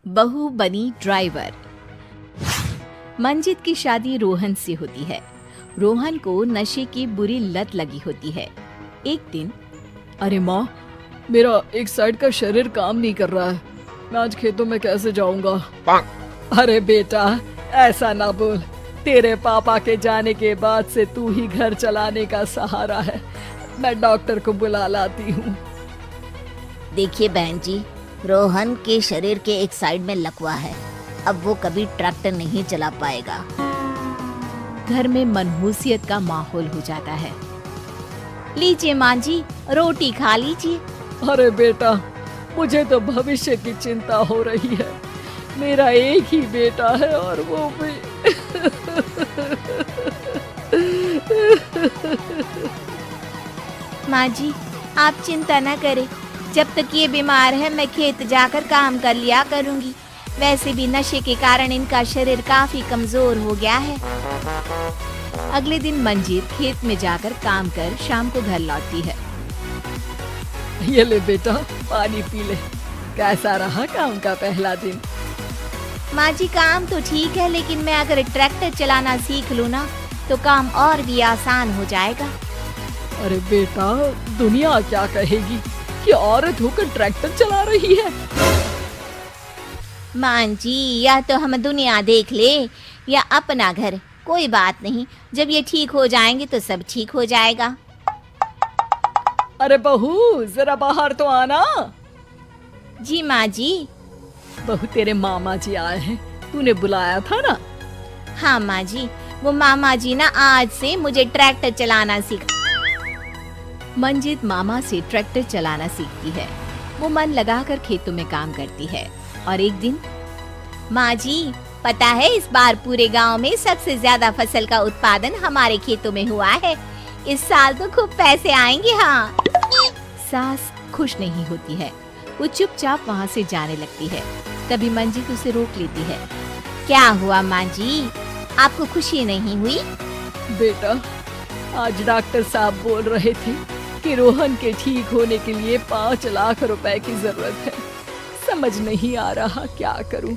बहू बनी ड्राइवर। मंजित की शादी रोहन से होती है। रोहन को नशे की बुरी लत लगी होती है। एक दिन, अरे माँ, मेरा एक साइड का शरीर काम नहीं कर रहा है। मैं आज खेतों में कैसे जाऊंगा? अरे बेटा, ऐसा ना बोल। तेरे पापा के जाने के बाद से तू ही घर चलाने का सहारा है। मैं डॉक्टर को बुला लाती हूँ। देखिए बहन जी, रोहन के शरीर के एक साइड में लकवा है। अब वो कभी ट्रैक्टर नहीं चला पाएगा। घर में मनहूसियत का माहौल हो जाता है। लीजिए माँ जी, रोटी खा लीजिए। अरे बेटा, मुझे तो भविष्य की चिंता हो रही है। मेरा एक ही बेटा है और वो भी माँ जी, आप चिंता न करें। जब तक ये बीमार है मैं खेत जाकर काम कर लिया करूँगी। वैसे भी नशे के कारण इनका शरीर काफी कमजोर हो गया है। अगले दिन मंजीत खेत में जाकर काम कर शाम को घर लौटती है। ये ले बेटा, पानी पी ले। कैसा रहा काम का पहला दिन? माँ जी, काम तो ठीक है, लेकिन मैं अगर ट्रैक्टर चलाना सीख लूँ ना तो काम और भी आसान हो जाएगा। अरे बेटा, दुनिया क्या कहेगी कि औरत होकर ट्रैक्टर चला रही है? माँ जी, या तो हम दुनिया देख ले या अपना घर, कोई बात नहीं। जब ये ठीक हो जाएंगे तो सब ठीक हो जाएगा। अरे बहू, जरा बाहर तो आना। जी माँ जी। बहू, तेरे मामा जी आए हैं, तूने बुलाया था ना? हाँ माँ जी, वो मामा जी ना आज से मुझे ट्रैक्टर चलाना सीख। मंजित मामा से ट्रैक्टर चलाना सीखती है। वो मन लगाकर खेतों में काम करती है। और एक दिन, माँ जी, पता है इस बार पूरे गांव में सबसे ज्यादा फसल का उत्पादन हमारे खेतों में हुआ है। इस साल तो खूब पैसे आएंगे। हाँ। सास खुश नहीं होती है। वो चुपचाप वहाँ से जाने लगती है। तभी मंजित उसे रोक लेती है। क्या हुआ माँ जी, आपको खुशी नहीं हुई? बेटा, आज डॉक्टर साहब बोल रहे थे कि रोहन के ठीक होने के लिए 5 लाख रुपए की जरूरत है। समझ नहीं आ रहा क्या करूं।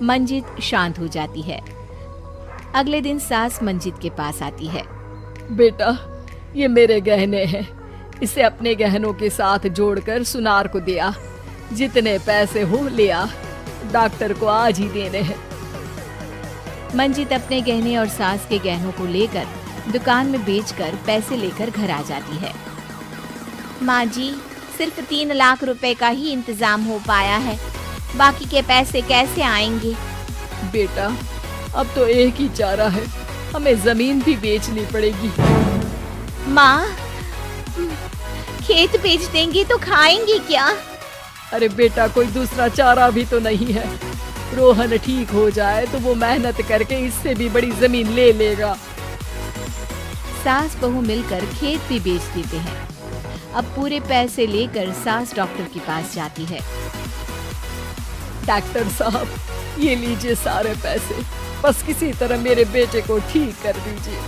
मंजित शांत हो जाती है। अगले दिन सास मंजित के पास आती है। बेटा, ये मेरे गहने हैं। इसे अपने गहनों के साथ जोड़कर सुनार को दिया। जितने पैसे हो ले आ, डॉक्टर को आज ही देने हैं। मंजित अपने गहने और सास के गहनों को लेकर दुकान में बेचकर पैसे लेकर घर आ जाती है। माँ जी, सिर्फ 3 लाख रुपए का ही इंतजाम हो पाया है। बाकी के पैसे कैसे आएंगे? बेटा, अब तो एक ही चारा है, हमें जमीन भी बेचनी पड़ेगी। माँ, खेत बेच देंगे तो खाएंगे क्या? अरे बेटा, कोई दूसरा चारा भी तो नहीं है। रोहन ठीक हो जाए तो वो मेहनत करके इससे भी बड़ी जमीन ले लेगा। सास बहू मिलकर खेत भी बेच देते हैं। अब पूरे पैसे लेकर सास डॉक्टर के पास जाती है। डॉक्टर साहब, ये लीजिए सारे पैसे। बस किसी तरह मेरे बेटे को ठीक कर दीजिए।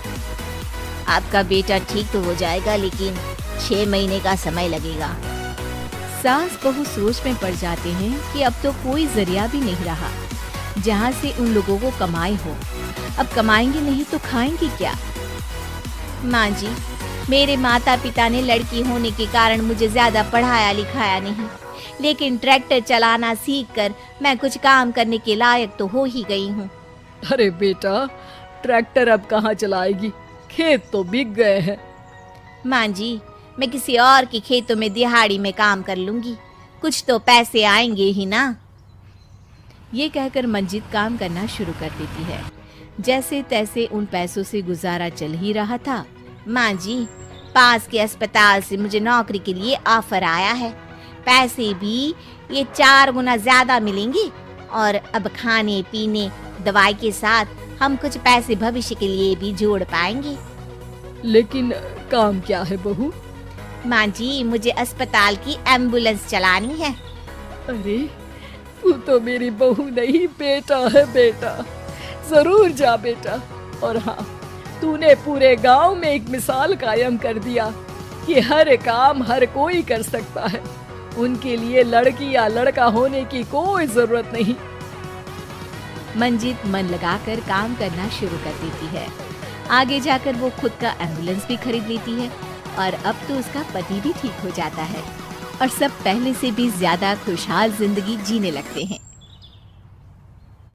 आपका बेटा ठीक तो हो जाएगा, लेकिन 6 महीने का समय लगेगा। सास बहू सोच में पड़ जाते हैं कि अब तो कोई जरिया भी नहीं रहा जहाँ से उन लोगों को कमाई हो। अब कमाएंगे नहीं तो खाएंगे क्या? माँ जी, मेरे माता पिता ने लड़की होने के कारण मुझे ज्यादा पढ़ाया लिखाया नहीं, लेकिन ट्रैक्टर चलाना सीखकर मैं कुछ काम करने के लायक तो हो ही गई हूँ। अरे बेटा, ट्रैक्टर अब कहाँ चलाएगी? खेत तो बिक गए हैं। माँ जी, मैं किसी और के खेतों में दिहाड़ी में काम कर लूंगी, कुछ तो पैसे आएंगे ही ना। ये कहकर मंजित काम करना शुरू कर देती है। जैसे तैसे उन पैसों से गुजारा चल ही रहा था। माँ जी, पास के अस्पताल से मुझे नौकरी के लिए ऑफर आया है। पैसे भी ये 4 गुना ज्यादा मिलेंगे और अब खाने पीने दवाई के साथ हम कुछ पैसे भविष्य के लिए भी जोड़ पाएंगे। लेकिन काम क्या है बहू? माँ जी, मुझे अस्पताल की एम्बुलेंस चलानी है। अरे, तू तो मेरी बहू नहीं, बेटा है। बेटा, जरूर जा बेटा। और हाँ, तूने पूरे गांव में एक मिसाल कायम कर दिया कि हर काम हर कोई कर सकता है। उनके लिए लड़की या लड़का होने की कोई जरूरत नहीं। मंजित मन लगाकर काम करना शुरू कर देती है। आगे जाकर वो खुद का एम्बुलेंस भी खरीद लेती है और अब तो उसका पति भी ठीक हो जाता है और सब पहले से भी ज्यादा खुशहाल जिंदगी जीने लगते हैं।